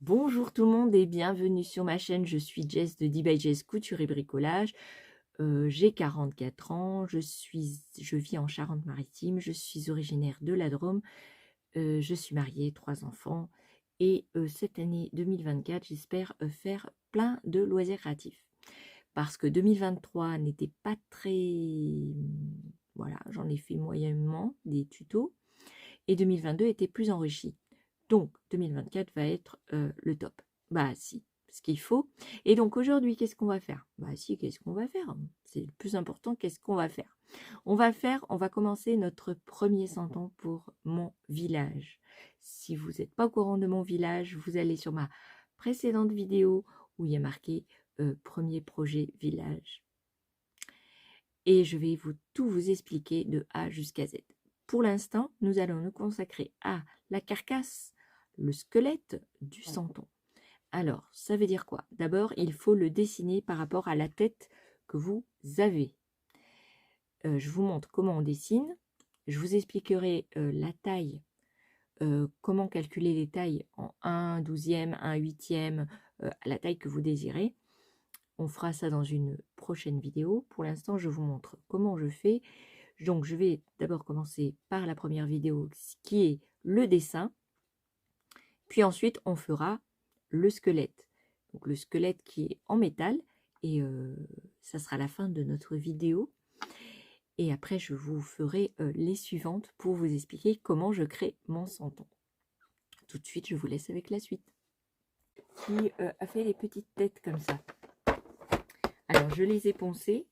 Bonjour tout le monde et bienvenue sur ma chaîne, je suis Jess de D by Jess Couture et Bricolage. J'ai 44 ans, je vis en Charente-Maritime, je suis originaire de la Drôme, je suis mariée, 3 enfants et cette année 2024 j'espère faire plein de loisirs créatifs. Parce que 2023 n'était pas très... Voilà, j'en ai fait moyennement des tutos et 2022 était plus enrichi. Donc 2024 va être le top. Bah si, ce qu'il faut. Et donc aujourd'hui, qu'est-ce qu'on va faire? Bah si, qu'est-ce qu'on va faire? C'est le plus important, qu'est-ce qu'on va faire? On va commencer notre premier 100 ans pour mon village. Si vous n'êtes pas au courant de mon village, vous allez sur ma précédente vidéo où il y a marqué premier projet village. Et je vais tout vous expliquer de A jusqu'à Z. Pour l'instant, nous allons nous consacrer à la carcasse, le squelette du santon. Alors, ça veut dire quoi? D'abord, il faut le dessiner par rapport à la tête que vous avez. Je vous montre comment on dessine. Je vous expliquerai la taille, comment calculer les tailles en 1/12e, 1/8e, à la taille que vous désirez. On fera ça dans une prochaine vidéo. Pour l'instant, je vous montre comment je fais. Donc, je vais d'abord commencer par la première vidéo, qui est le dessin. Puis ensuite, on fera le squelette. Donc, le squelette qui est en métal. Et ça sera la fin de notre vidéo. Et après, je vous ferai les suivantes pour vous expliquer comment je crée mon santon. Tout de suite, je vous laisse avec la suite. Qui a fait les petites têtes comme ça. Alors, je les ai poncées.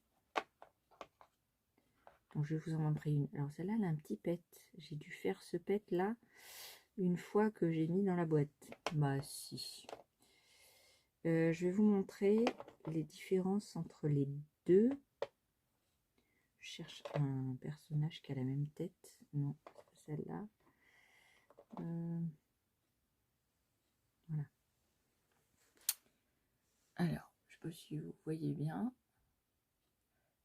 Donc, je vais vous en montrer une. Alors, celle-là, elle a un petit pet. J'ai dû faire ce pet-là une fois que j'ai mis dans la boîte. Bah, si. Je vais vous montrer les différences entre les deux. Je cherche un personnage qui a la même tête. Non, c'est pas celle-là. Voilà. Alors, je ne sais pas si vous voyez bien.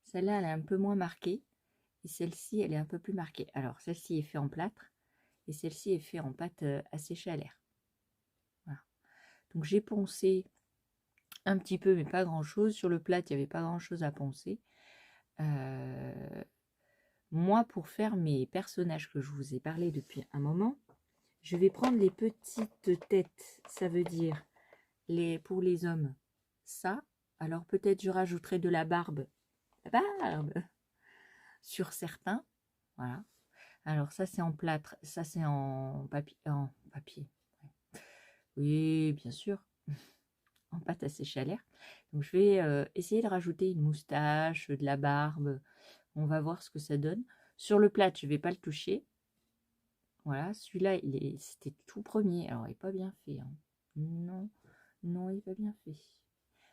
Celle-là, elle est un peu moins marquée. Et celle-ci, elle est un peu plus marquée. Alors, celle-ci est faite en plâtre. Et celle-ci est faite en pâte à sécher à l'air. Voilà. Donc, j'ai poncé un petit peu, mais pas grand-chose. Sur le plâtre, il n'y avait pas grand-chose à poncer. Moi, pour faire mes personnages que je vous ai parlé depuis un moment, je vais prendre les petites têtes. Ça veut dire, pour les hommes, ça. Alors, peut-être je rajouterai de la barbe. La barbe sur certains. Voilà. Alors, ça, c'est en plâtre. Ça, c'est en papier. En papier. Oui, bien sûr. En pâte à sécher à l'air. Donc, je vais essayer de rajouter une moustache, de la barbe. On va voir ce que ça donne. Sur le plâtre, je ne vais pas le toucher. Voilà, celui-là, c'était tout premier. Alors, il n'est pas bien fait. Hein. Non, non, il n'est pas bien fait.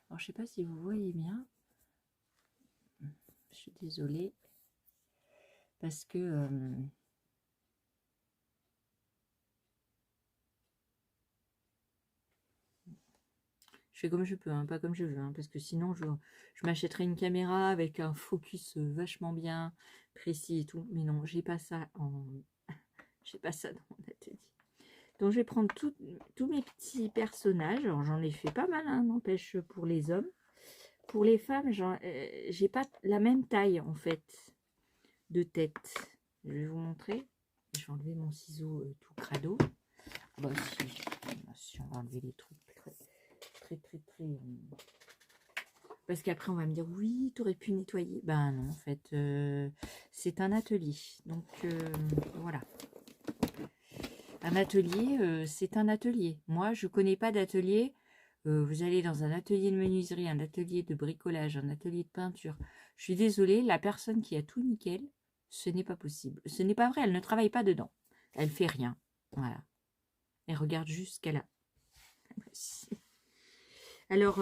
Alors, je ne sais pas si vous voyez bien. Je suis désolée. Parce que... je fais comme je peux, hein, pas comme je veux. Hein, parce que sinon, je m'achèterais une caméra avec un focus vachement bien précis et tout. Mais non, j'ai pas ça j'ai pas ça dans mon atelier. Donc, je vais prendre tous mes petits personnages. Alors, j'en ai fait pas mal, hein, n'empêche, pour les hommes. Pour les femmes, j'ai pas la même taille, en fait, de tête. Je vais vous montrer. Je vais enlever mon ciseau tout crado. Ah bah si, on va enlever les trucs très... Parce qu'après, on va me dire, oui, tu aurais pu nettoyer. Ben non, en fait, c'est un atelier. Donc, voilà. Un atelier, c'est un atelier. Moi, je ne connais pas d'atelier. Vous allez dans un atelier de menuiserie, un atelier de bricolage, un atelier de peinture. Je suis désolée, la personne qui a tout nickel, ce n'est pas possible. Ce n'est pas vrai, elle ne travaille pas dedans. Elle fait rien. Voilà. Elle regarde juste ce qu'elle a. Alors,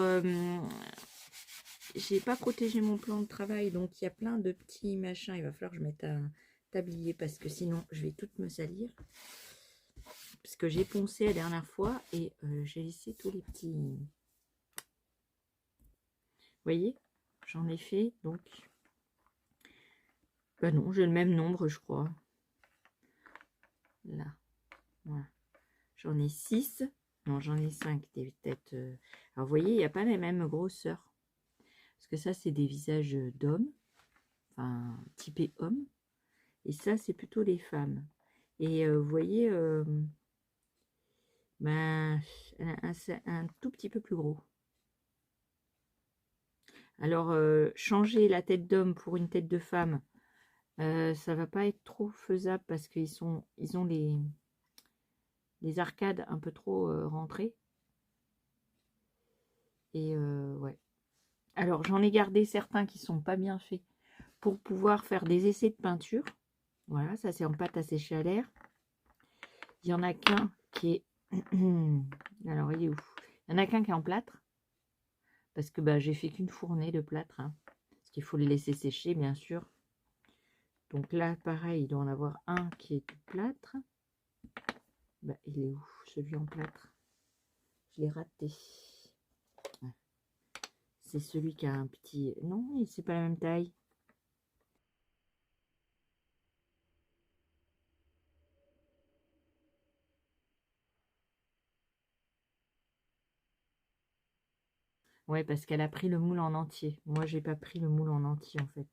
j'ai pas protégé mon plan de travail, donc il y a plein de petits machins. Il va falloir que je mette un tablier parce que sinon, je vais toute me salir. Parce que j'ai poncé la dernière fois et j'ai laissé tous les petits... Vous voyez, j'en ai fait, donc... Bah non, j'ai le même nombre, je crois. Là, voilà. J'en ai 6. Non, j'en ai 5, des têtes. Alors, vous voyez, il n'y a pas la même grosseur. Parce que ça, c'est des visages d'hommes. Enfin, typés hommes. Et ça, c'est plutôt les femmes. Et vous voyez, ben, un tout petit peu plus gros. Alors, changer la tête d'homme pour une tête de femme, ça va pas être trop faisable parce qu'ils ont les arcades un peu trop rentrées. Et ouais. Alors, j'en ai gardé certains qui sont pas bien faits pour pouvoir faire des essais de peinture. Voilà, ça c'est en pâte à sécher à l'air. Il y en a qu'un qui est... Alors, il est où? Il y en a qu'un qui est en plâtre. Parce que bah, j'ai fait qu'une fournée de plâtre. Hein, parce qu'il faut le laisser sécher, bien sûr. Donc là, pareil, il doit en avoir un qui est du plâtre. Bah, il est où, celui en plâtre? Je l'ai raté. Ouais. C'est celui qui a un petit... Non, c'est pas la même taille. Ouais, parce qu'elle a pris le moule en entier. Moi, j'ai pas pris le moule en entier, en fait.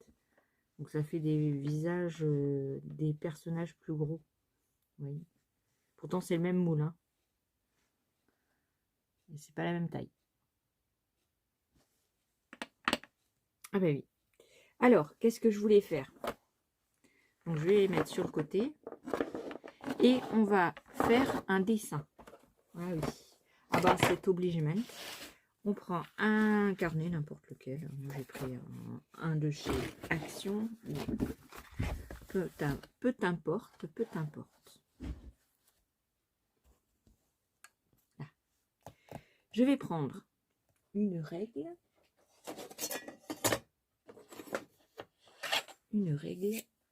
Donc, ça fait des visages, des personnages plus gros. Oui. Pourtant, c'est le même moule, hein. Mais c'est pas la même taille. Ah bah oui. Alors, qu'est-ce que je voulais faire? Donc, je vais les mettre sur le côté. Et on va faire un dessin. Ah oui. Ah bah, c'est obligé même. On prend un carnet, n'importe lequel. Moi, j'ai pris un de chez Action. Peu importe, peu importe. Là. Je vais prendre une règle.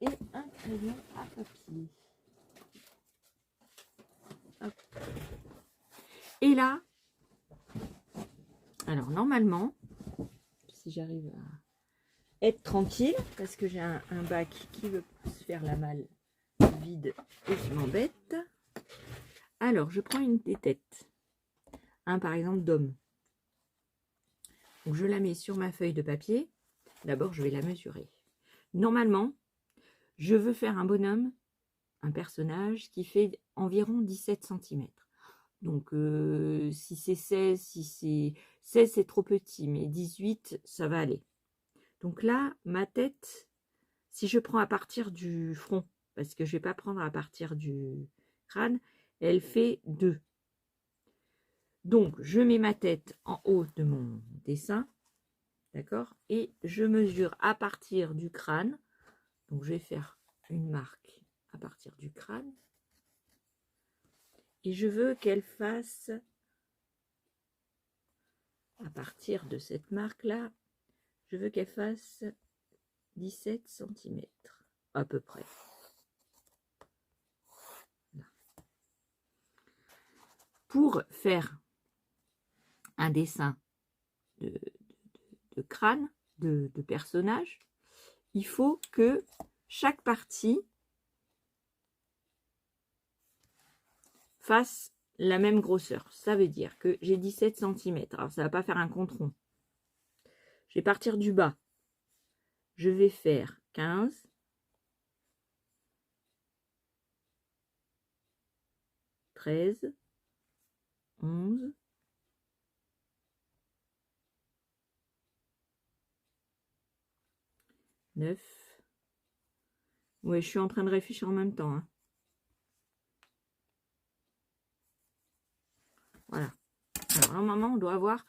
Et un crayon à papier. Hop. Et là, alors normalement, si j'arrive à être tranquille, parce que j'ai un bac qui veut se faire la malle vide et je m'embête. Alors, je prends une des têtes. Par exemple, d'homme. Donc, je la mets sur ma feuille de papier. D'abord, je vais la mesurer. Normalement, je veux faire un bonhomme, un personnage qui fait environ 17 cm. Donc, si c'est 16, si c'est 16, c'est trop petit, mais 18, ça va aller. Donc là, ma tête, si je prends à partir du front, parce que je ne vais pas prendre à partir du crâne, elle fait 2. Donc, je mets ma tête en haut de mon dessin, d'accord? Et je mesure à partir du crâne. Donc, je vais faire une marque à partir du crâne. Et je veux qu'elle fasse, à partir de cette marque-là, je veux qu'elle fasse 17 cm, à peu près. Là. Pour faire un dessin de crâne, de personnage, il faut que chaque partie fasse la même grosseur. Ça veut dire que j'ai 17 cm. Alors, ça ne va pas faire un compte rond. Je vais partir du bas. Je vais faire 15. 13. 11. 9. Ouais, je suis en train de réfléchir en même temps. Hein. Voilà. Alors, normalement, on doit avoir...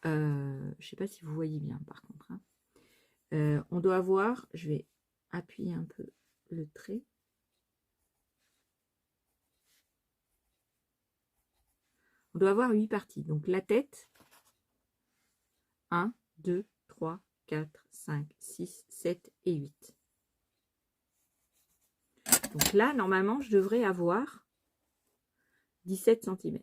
je ne sais pas si vous voyez bien, par contre. Hein. On doit avoir... Je vais appuyer un peu le trait. On doit avoir 8 parties. Donc, la tête. 1, 2, 3, 4, 5, 6, 7 et 8. Donc là, normalement, je devrais avoir 17 cm.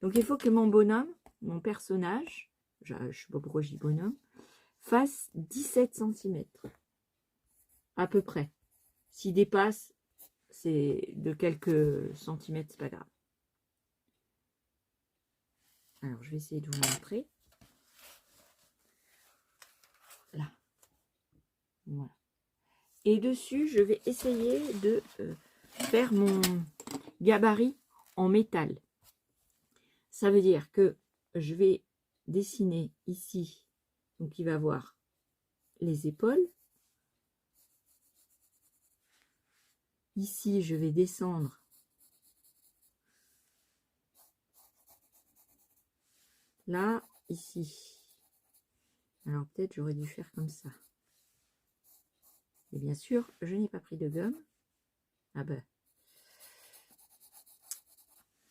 Donc, il faut que mon bonhomme, mon personnage, je ne sais pas pourquoi je dis bonhomme, fasse 17 cm, à peu près. S'il dépasse, c'est de quelques centimètres, c'est pas grave. Alors, je vais essayer de vous montrer. Là. Voilà. Et dessus, je vais essayer de faire mon gabarit en métal. Ça veut dire que je vais dessiner ici, donc il va voir les épaules. Ici, je vais descendre là, ici. Alors peut-être j'aurais dû faire comme ça. Et bien sûr, je n'ai pas pris de gomme. Ah ben.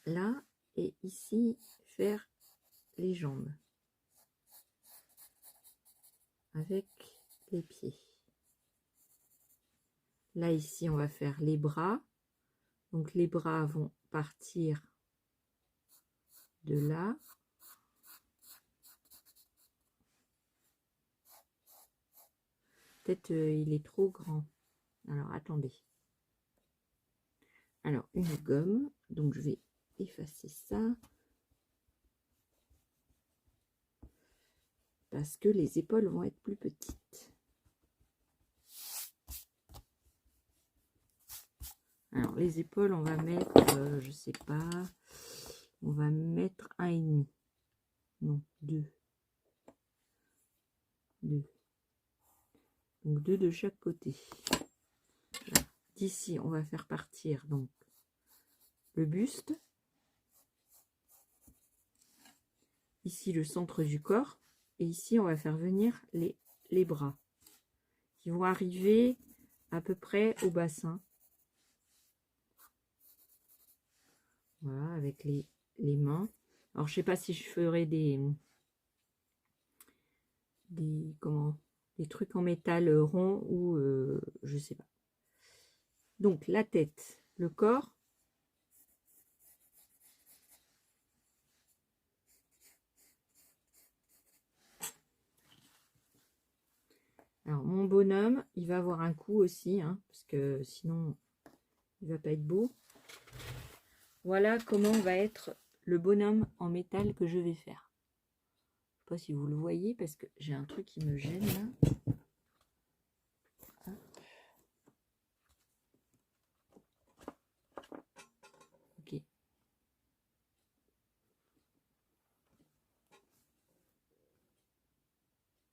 Là, et ici, faire les jambes. Avec les pieds. Là, ici, on va faire les bras. Donc, les bras vont partir de là. Peut-être il est trop grand. Alors, attendez. Alors, une gomme. Donc, je vais effacer ça. Parce que les épaules vont être plus petites. Alors, les épaules, on va mettre, je sais pas, on va mettre 1,5. Non, 2. 2. Donc, 2 de chaque côté. D'ici, on va faire partir donc le buste. Ici, le centre du corps. Et ici, on va faire venir les bras qui vont arriver à peu près au bassin. Voilà, avec les mains. Alors, je sais pas si je ferai des trucs en métal rond ou je sais pas. Donc, la tête, le corps. Alors, mon bonhomme, il va avoir un coup aussi, hein, parce que sinon, il va pas être beau. Voilà comment va être le bonhomme en métal que je vais faire. Je sais pas si vous le voyez, parce que j'ai un truc qui me gêne là. Ok.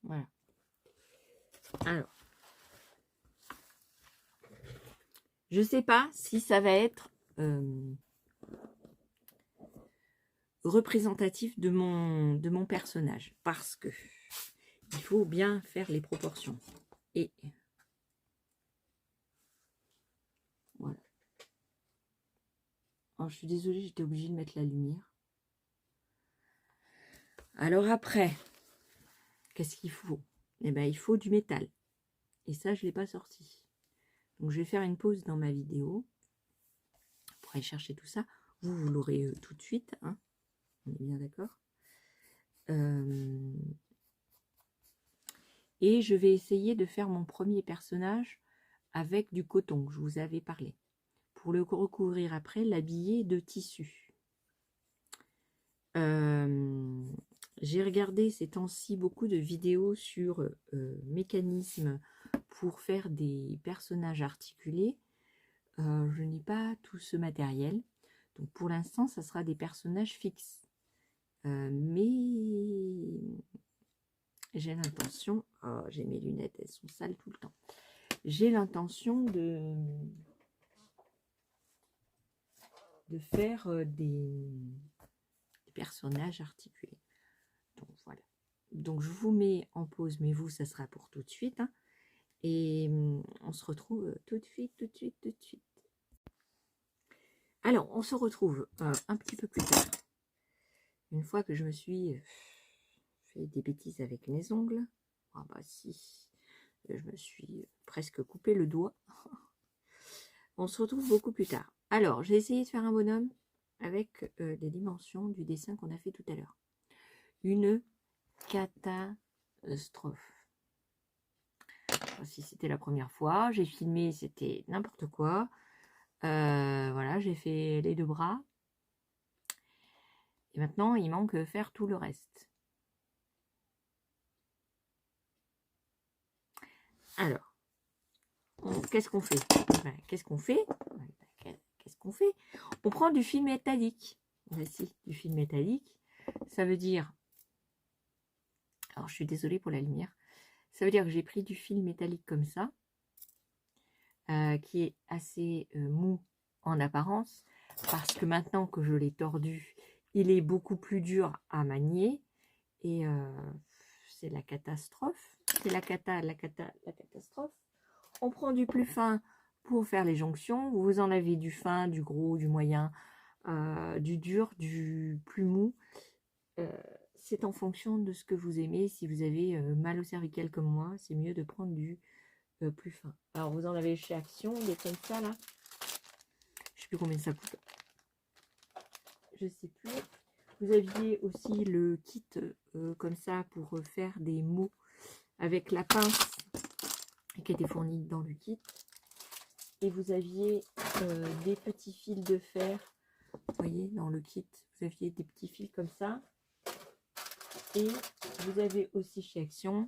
Voilà. Alors, je sais pas si ça va être représentatif de mon personnage, parce que il faut bien faire les proportions. Et voilà. Alors, je suis désolée, j'étais obligée de mettre la lumière. Alors après, qu'est-ce qu'il faut? Eh bien, il faut du métal. Et ça, je ne l'ai pas sorti. Donc, je vais faire une pause dans ma vidéo pour aller chercher tout ça. Vous l'aurez tout de suite. Hein. On est bien d'accord. Et je vais essayer de faire mon premier personnage avec du coton, je vous avais parlé. Pour le recouvrir après, l'habiller de tissu. J'ai regardé ces temps-ci beaucoup de vidéos sur mécanismes pour faire des personnages articulés. Je n'ai pas tout ce matériel. Donc pour l'instant, ça sera des personnages fixes. Mais j'ai l'intention... Oh, j'ai mes lunettes, elles sont sales tout le temps. J'ai l'intention de faire des personnages articulés. Donc voilà. Donc je vous mets en pause, mais vous, ça sera pour tout de suite. Hein. Et on se retrouve tout de suite. Alors, on se retrouve un petit peu plus tard. Une fois que je me suis fait des bêtises avec mes ongles. Ah bah si, je me suis presque coupé le doigt. On se retrouve beaucoup plus tard. Alors, j'ai essayé de faire un bonhomme avec les dimensions du dessin qu'on a fait tout à l'heure. Une catastrophe. si c'était la première fois. J'ai filmé, c'était n'importe quoi. Voilà, j'ai fait les 2 bras. Et maintenant, il manque faire tout le reste. Alors, qu'est-ce qu'on fait? Qu'est-ce qu'on fait? Qu'est-ce qu'on fait? On prend du fil métallique. Voici du fil métallique. Ça veut dire... Alors, je suis désolée pour la lumière. Ça veut dire que j'ai pris du fil métallique comme ça, qui est assez mou en apparence, parce que maintenant que je l'ai tordu, il est beaucoup plus dur à manier. Et c'est la catastrophe. C'est la catastrophe. On prend du plus fin pour faire les jonctions. Vous en avez du fin, du gros, du moyen, du dur, du plus mou. C'est en fonction de ce que vous aimez. Si vous avez mal au cervical comme moi, c'est mieux de prendre du plus fin. Alors, vous en avez chez Action, des comme ça, là. Je sais plus combien ça coûte. Je sais plus. Vous aviez aussi le kit comme ça pour faire des mots avec la pince qui était fournie dans le kit. Et vous aviez des petits fils de fer. Vous voyez, dans le kit, vous aviez des petits fils comme ça. Et vous avez aussi chez Action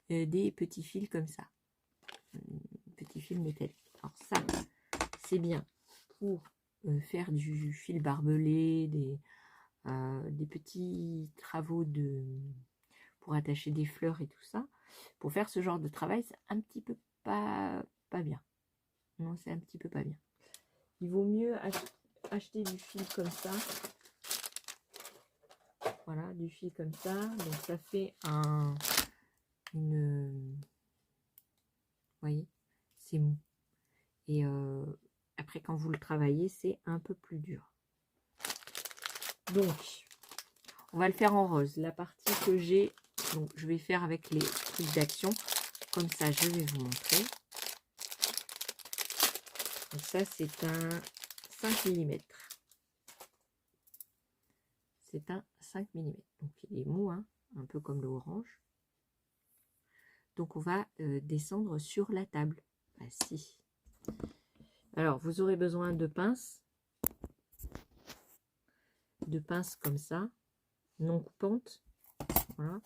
des petits fils comme ça. Petits fils métalliques. Alors ça, c'est bien pour faire du fil barbelé, des petits travaux pour attacher des fleurs et tout ça. Pour faire ce genre de travail, c'est un petit peu pas bien. Non, c'est un petit peu pas bien. Il vaut mieux acheter du fil comme ça. Voilà, du fil comme ça. Donc ça fait vous voyez, c'est mou. Et après, quand vous le travaillez, c'est un peu plus dur. Donc, on va le faire en rose. La partie que j'ai, donc je vais faire avec les trucs d'Action. Comme ça, je vais vous montrer. Donc ça, c'est un 5 mm. C'est un 5 mm. Donc, il est mou, hein, un peu comme le orange. Donc, on va descendre sur la table. Ainsi. Alors, vous aurez besoin de pinces. De pinces comme ça, non coupantes. Voilà.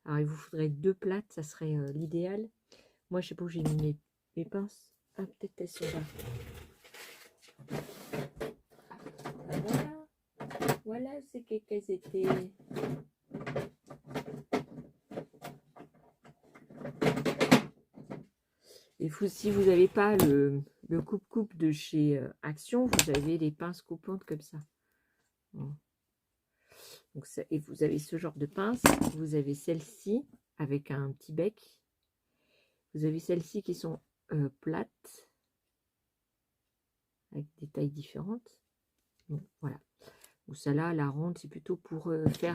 Alors, il vous faudrait 2 plates, ça serait l'idéal. Moi, je sais pas où j'ai mis mes pinces. Ah, peut-être elles sont là. Voilà. Voilà, c'est qu'elles étaient. Et si vous n'avez pas le coupe-coupe de chez Action, vous avez des pinces coupantes comme ça. Bon. Donc ça. Et vous avez ce genre de pince. Vous avez celle-ci avec un petit bec. Vous avez celles-ci qui sont plates, avec des tailles différentes. Bon, voilà. Ou celle-là, la ronde, c'est plutôt pour faire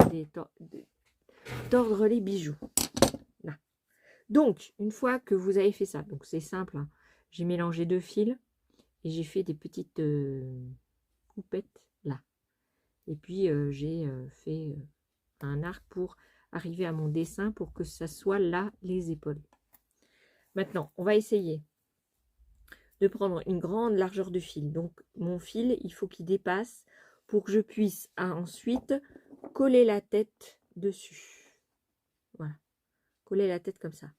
tordre les bijoux. Là. Donc, une fois que vous avez fait ça, donc c'est simple, hein, j'ai mélangé 2 fils et j'ai fait des petites coupettes là. Et puis, j'ai fait un arc pour arriver à mon dessin pour que ça soit là les épaules. Maintenant, on va essayer de prendre une grande largeur de fil. Donc, mon fil, il faut qu'il dépasse pour que je puisse ensuite coller la tête dessus. Voilà, coller la tête comme ça.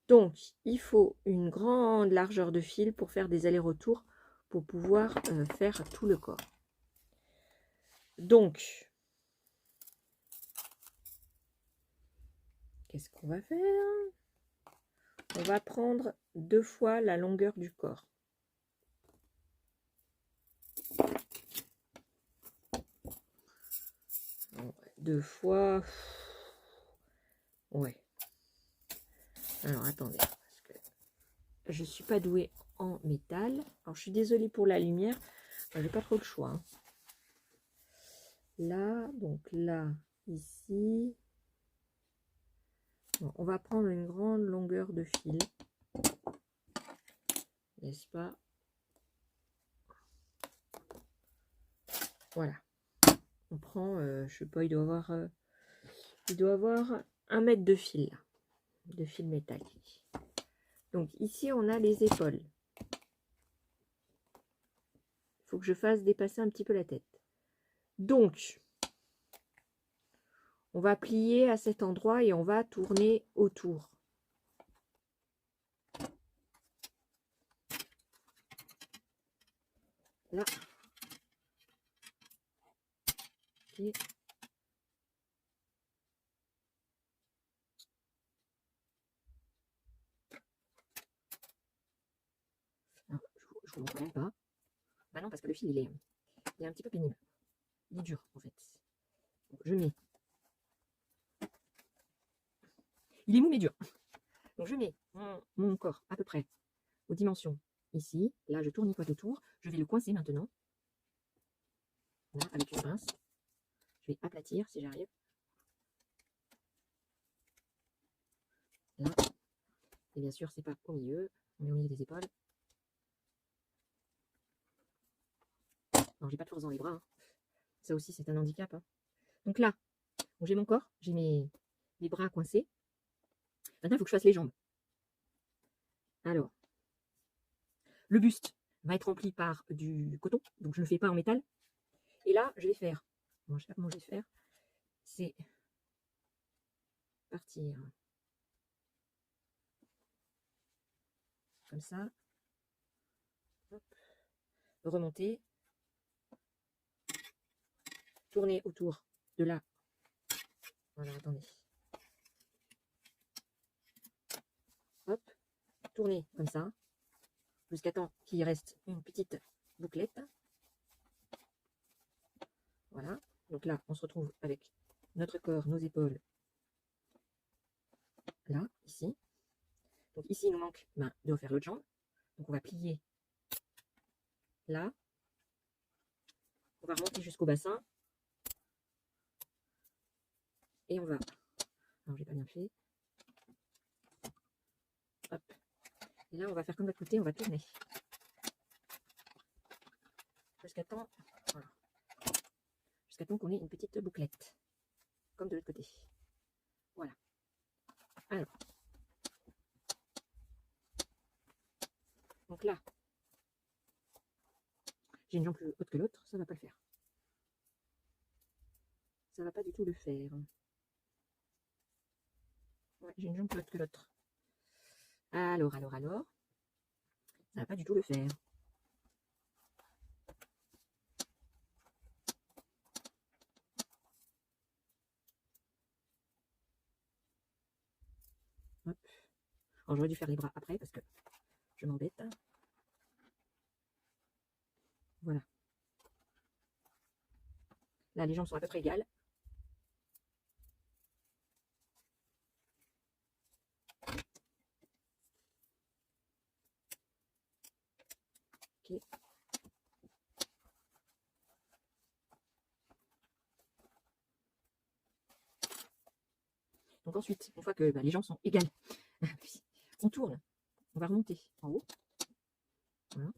Donc, il faut une grande largeur de fil pour faire des allers-retours pour pouvoir faire tout le corps. Donc, qu'est-ce qu'on va faire? On va prendre 2 fois la longueur du corps. Deux fois. Ouais. Alors, attendez. Parce que je ne suis pas douée en métal. Alors, je suis désolée pour la lumière. J'ai pas trop le choix. Hein. Là, donc là, ici. Bon, on va prendre une grande longueur de fil. N'est-ce pas? Voilà. On prend, je sais pas, il doit avoir 1 mètre de fil, là, de fil métallique. Donc ici, on a les épaules. Il faut que je fasse dépasser un petit peu la tête. Donc, on va plier à cet endroit et on va tourner autour. Là. Okay. Alors, je vous montre même pas. Bah non, parce que le fil, il est un petit peu pénible. Il est dur, en fait. Donc, je mets. Il est mou, mais dur. Donc, je mets mon corps à peu près aux dimensions ici. Là, je tournicote autour. Je vais le coincer maintenant. Là, avec une pince. Je vais aplatir si j'arrive. Là. Et bien sûr, c'est pas au milieu. On est au milieu des épaules. Alors, j'ai pas de force dans les bras. Hein. Ça aussi, c'est un handicap. Hein. Donc là, j'ai mon corps, j'ai mes bras coincés. Maintenant, il faut que je fasse les jambes. Alors, le buste va être rempli par du coton, donc je ne le fais pas en métal. Et là, je vais faire, bon, je ne sais pas comment je vais faire, c'est partir comme ça, hop, remonter, tourner autour de là. Voilà, attendez. Hop, tourner comme ça, jusqu'à temps qu'il reste une petite bouclette. Voilà, donc là, on se retrouve avec notre corps, nos épaules, là, ici. Donc ici, il nous manque de refaire l'autre jambe. Donc on va plier là. On va remonter jusqu'au bassin. Et on va... Alors, j'ai pas bien fait. Hop. Et là, on va faire comme de l'autre côté, on va tourner. Jusqu'à temps... Voilà. Jusqu'à temps qu'on ait une petite bouclette. Comme de l'autre côté. Voilà. Alors. Donc là, j'ai une jambe plus haute que l'autre, ça va pas le faire. Ça va pas du tout le faire. Ouais, j'ai une jambe plus haute que l'autre. Alors. Ça va pas du tout le faire. Hop. Alors j'aurais dû faire les bras après parce que je m'embête. Voilà. Là, les jambes sont à peu près égales. Ok. Donc ensuite, une fois que les jambes sont égales, on tourne. On va remonter en haut. Voilà.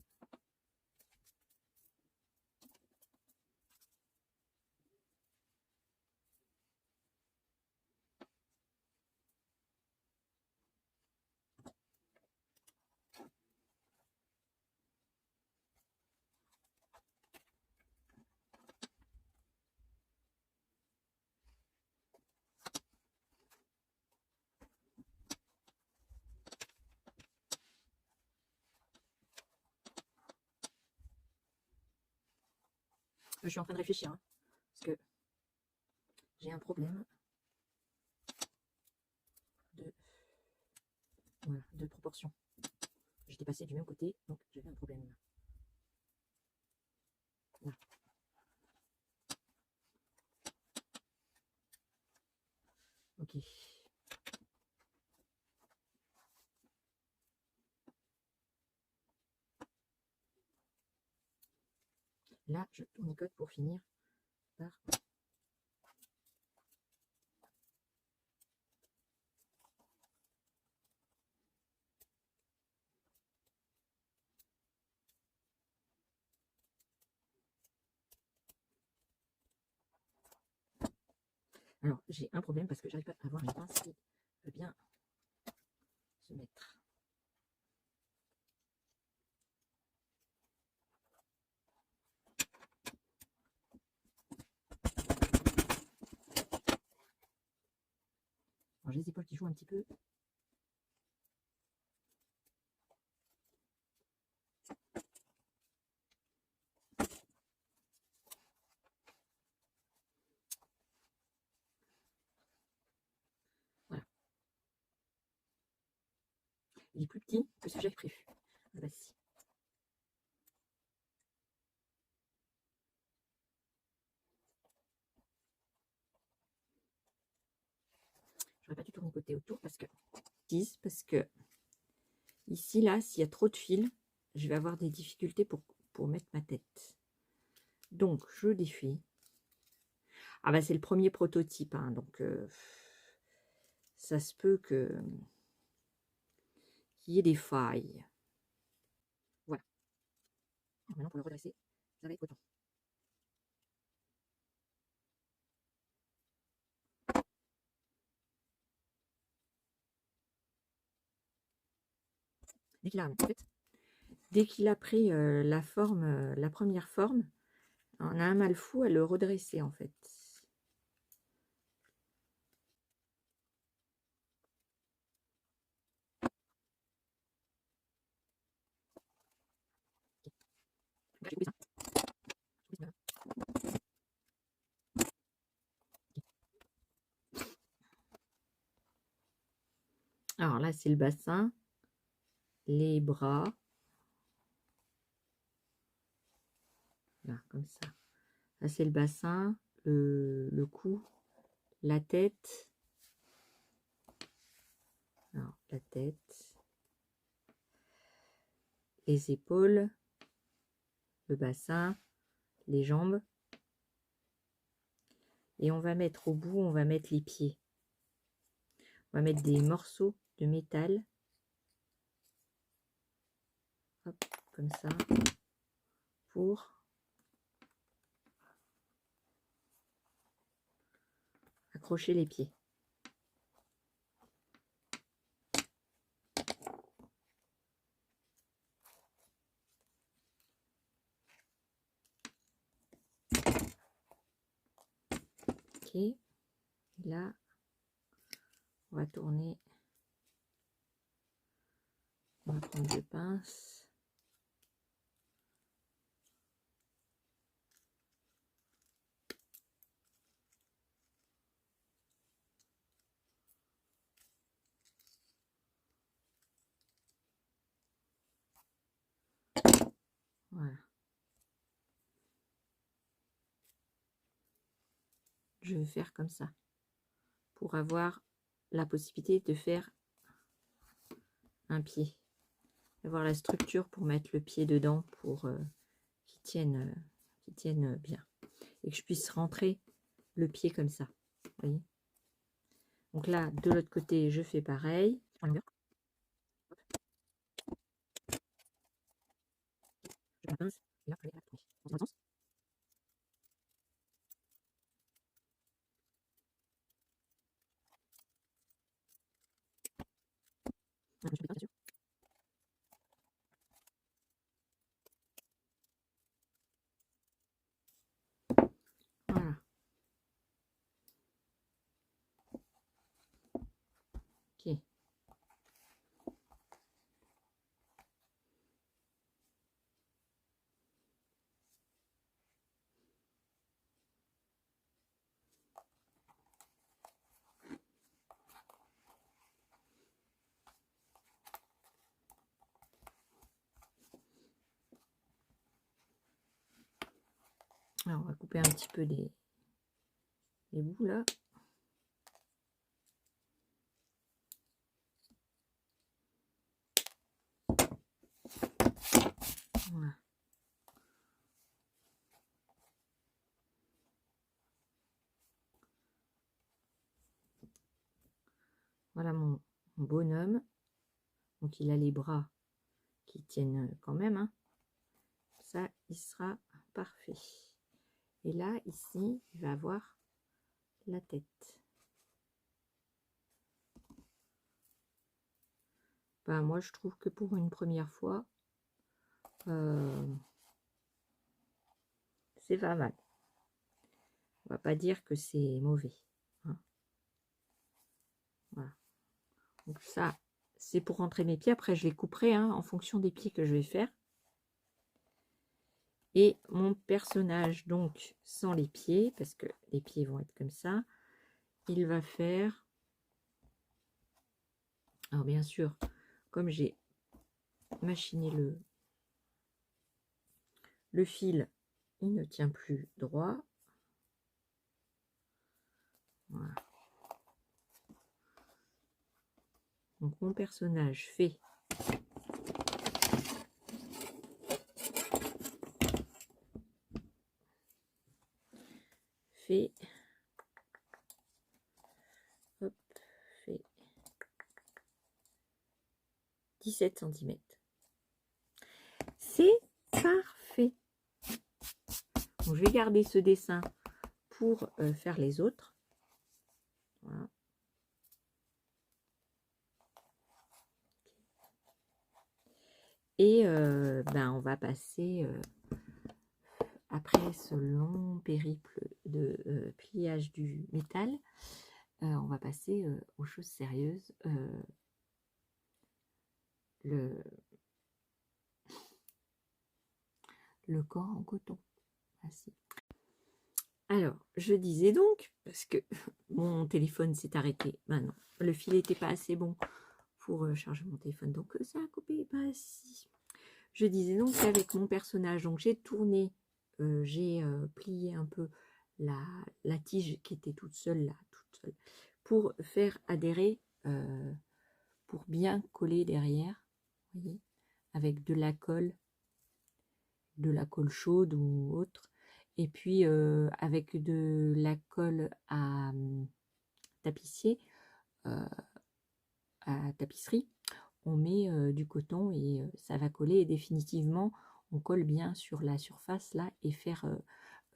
Je suis en train de réfléchir, hein, parce que j'ai un problème de proportion. J'étais passé du même côté, donc j'avais un problème. Là. Ok. Là, je tournicote pour finir par... Alors, j'ai un problème parce que j'arrive pas à avoir une pince qui peut bien se mettre. un petit peu. Voilà. Il est plus petit que ce que j'avais prévu. Ah bah si. J'aurais pas dû tournicoter autour parce que ici, là, s'il y a trop de fils, je vais avoir des difficultés pour mettre ma tête. Donc, je défais. Ah bah c'est le premier prototype, hein, donc ça se peut qu'il y ait des failles. Voilà. Maintenant, pour le redresser, ça va être autant. Dès qu'il a pris la forme, la première forme, on a un mal fou à le redresser en fait. Alors là, c'est le bassin, les bras, là, comme ça. Là, c'est le bassin, le cou, la tête. Alors, la tête, les épaules, le bassin, les jambes. Et on va mettre au bout, on va mettre les pieds. On va mettre des morceaux de métal. Hop, comme ça. Pour accrocher les pieds. Ok. Et là, on va tourner. On va prendre deux pinces. Voilà. Je vais faire comme ça pour avoir la possibilité de faire un pied. Avoir la structure pour mettre le pied dedans pour qu'il tienne bien. Et que je puisse rentrer le pied comme ça. Vous voyez? Donc là, de l'autre côté, je fais pareil. Je la pince. Et là, dans un sens. Je mets dessus. Voilà. Ok. Alors, on va couper un petit peu les bouts là. Voilà. Voilà mon bonhomme. Donc il a les bras qui tiennent quand même. Hein. Ça, il sera parfait. Et là, ici, il va avoir la tête. Ben, moi, je trouve que pour une première fois, c'est pas mal. On va pas dire que c'est mauvais. Hein. Voilà. Donc ça, c'est pour rentrer mes pieds. Après, je les couperai hein, en fonction des pieds que je vais faire. Et mon personnage, donc, sans les pieds, parce que les pieds vont être comme ça, il va faire... Alors, bien sûr, comme j'ai machiné le fil, il ne tient plus droit. Voilà. Donc, mon personnage fait... Hop, fait 17 cm. C'est parfait. Donc, je vais garder ce dessin pour faire les autres. Voilà. Et ben, on va passer, après ce long périple de pliage du métal, on va passer aux choses sérieuses. Le corps en coton. Ainsi. Alors, je disais donc, parce que mon téléphone s'est arrêté, maintenant, le fil n'était pas assez bon pour charger mon téléphone, donc ça a coupé, pas si. Je disais donc qu'avec mon personnage, donc j'ai tourné, j'ai plié un peu la tige qui était toute seule là, pour faire adhérer, pour bien coller derrière, vous voyez, avec de la colle chaude ou autre. Et puis avec de la colle à tapissier, à tapisserie, on met du coton et ça va coller. Et définitivement, on colle bien sur la surface là et faire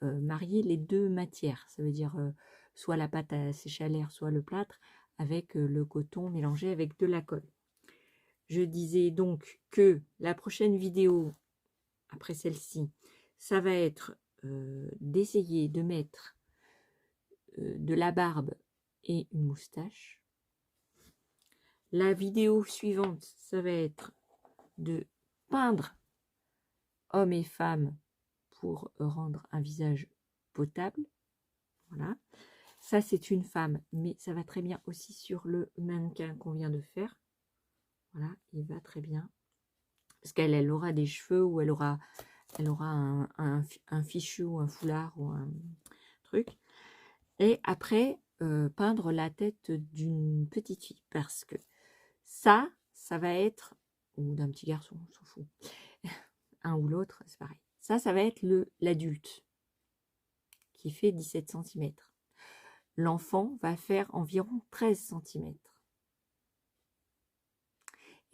marier les deux matières. Ça veut dire soit la pâte à sécher à l'air, soit le plâtre, avec le coton mélangé avec de la colle. Je disais donc que la prochaine vidéo, après celle-ci, ça va être d'essayer de mettre de la barbe et une moustache. La vidéo suivante, ça va être de peindre hommes et femmes pour rendre un visage potable. Voilà. Ça, c'est une femme, mais ça va très bien aussi sur le mannequin qu'on vient de faire. Voilà, il va très bien. Parce qu'elle aura des cheveux ou elle aura un fichu ou un foulard ou un truc. Et après, peindre la tête d'une petite fille. Parce que ça va être, ou d'un petit garçon, on s'en fout. Un ou l'autre, c'est pareil. Ça va être l'adulte qui fait 17 cm. L'enfant va faire environ 13 cm.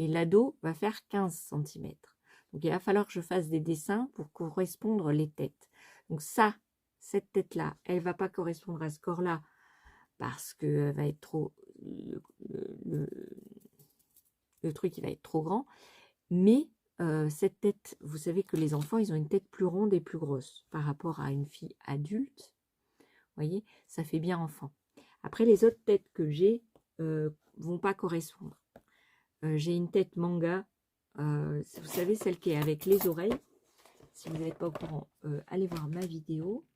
Et l'ado va faire 15 cm. Donc, il va falloir que je fasse des dessins pour correspondre les têtes. Donc ça, cette tête-là, elle ne va pas correspondre à ce corps-là parce que va être trop... Le truc, il va être trop grand. Mais cette tête, vous savez que les enfants, ils ont une tête plus ronde et plus grosse par rapport à une fille adulte. Vous voyez, ça fait bien enfant. Après, les autres têtes que j'ai vont pas correspondre. J'ai une tête manga, vous savez, celle qui est avec les oreilles. Si vous n'êtes pas au courant, allez voir ma vidéo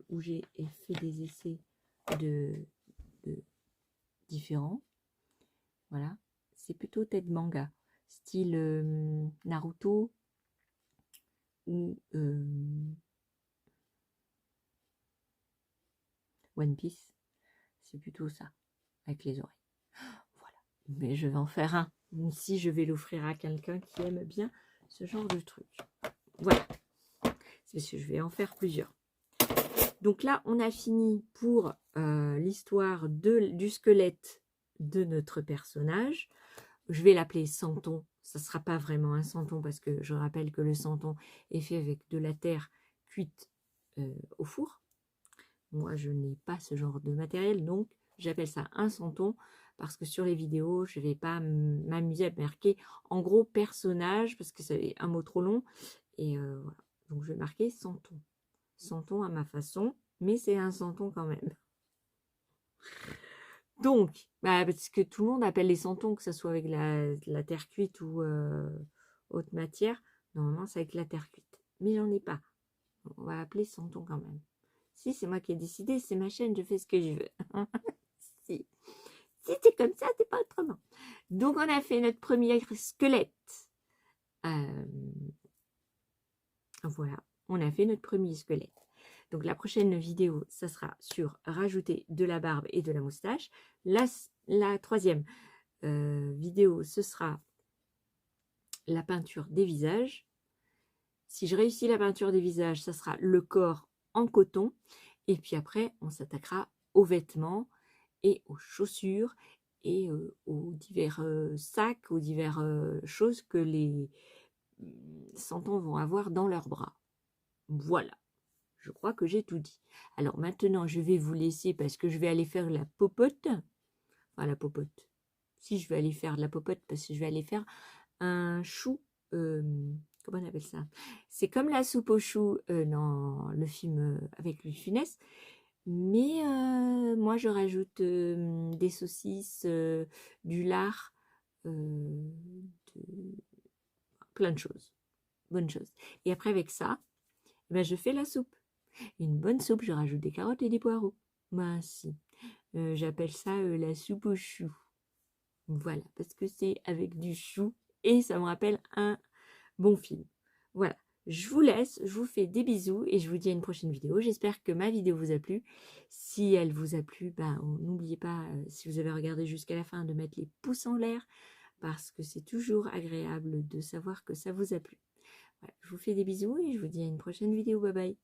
où j'ai fait des essais de différents. Voilà, c'est plutôt tête manga, style Naruto ou One Piece. C'est plutôt ça, avec les oreilles. Voilà, mais je vais en faire un. Si je vais l'offrir à quelqu'un qui aime bien ce genre de truc. Voilà, c'est parce que je vais en faire plusieurs. Donc là, on a fini pour l'histoire du squelette de notre personnage. Je vais l'appeler Santon. Ça ne sera pas vraiment un santon parce que je rappelle que le santon est fait avec de la terre cuite au four. Moi, je n'ai pas ce genre de matériel, donc j'appelle ça un santon parce que sur les vidéos, je ne vais pas m'amuser à marquer en gros personnage parce que c'est un mot trop long. Et voilà. Donc, je vais marquer santon. Santon à ma façon, mais c'est un santon quand même. Donc, bah, parce que tout le monde appelle les santons, que ce soit avec la terre cuite ou autre matière. Normalement, c'est avec la terre cuite. Mais j'en ai pas. On va appeler santon quand même. Si, c'est moi qui ai décidé, c'est ma chaîne, je fais ce que je veux. Si, si c'est comme ça, c'est pas autrement. Donc, on a fait notre premier squelette. Euh, voilà, on a fait notre premier squelette. Donc, la prochaine vidéo, ça sera sur rajouter de la barbe et de la moustache. La troisième vidéo, ce sera la peinture des visages. Si je réussis la peinture des visages, ça sera le corps en coton. Et puis après, on s'attaquera aux vêtements et aux chaussures et aux divers sacs, aux divers choses que les santons vont avoir dans leurs bras. Voilà, je crois que j'ai tout dit. Alors maintenant, je vais vous laisser parce que je vais aller faire la popote. Enfin, la popote. Si, je vais aller faire de la popote parce que je vais aller faire un chou. Comment on appelle ça? C'est comme la soupe aux choux dans le film avec Louis de Funès. Mais moi, je rajoute des saucisses, du lard, plein de choses. Bonne chose. Et après, avec ça, ben, je fais la soupe. Une bonne soupe, je rajoute des carottes et des poireaux. Ben si. J'appelle ça la soupe aux choux. Voilà, parce que c'est avec du chou et ça me rappelle un bon film. Voilà, je vous laisse, je vous fais des bisous et je vous dis à une prochaine vidéo. J'espère que ma vidéo vous a plu. Si elle vous a plu, ben, n'oubliez pas, si vous avez regardé jusqu'à la fin, de mettre les pouces en l'air parce que c'est toujours agréable de savoir que ça vous a plu. Voilà, je vous fais des bisous et je vous dis à une prochaine vidéo. Bye bye.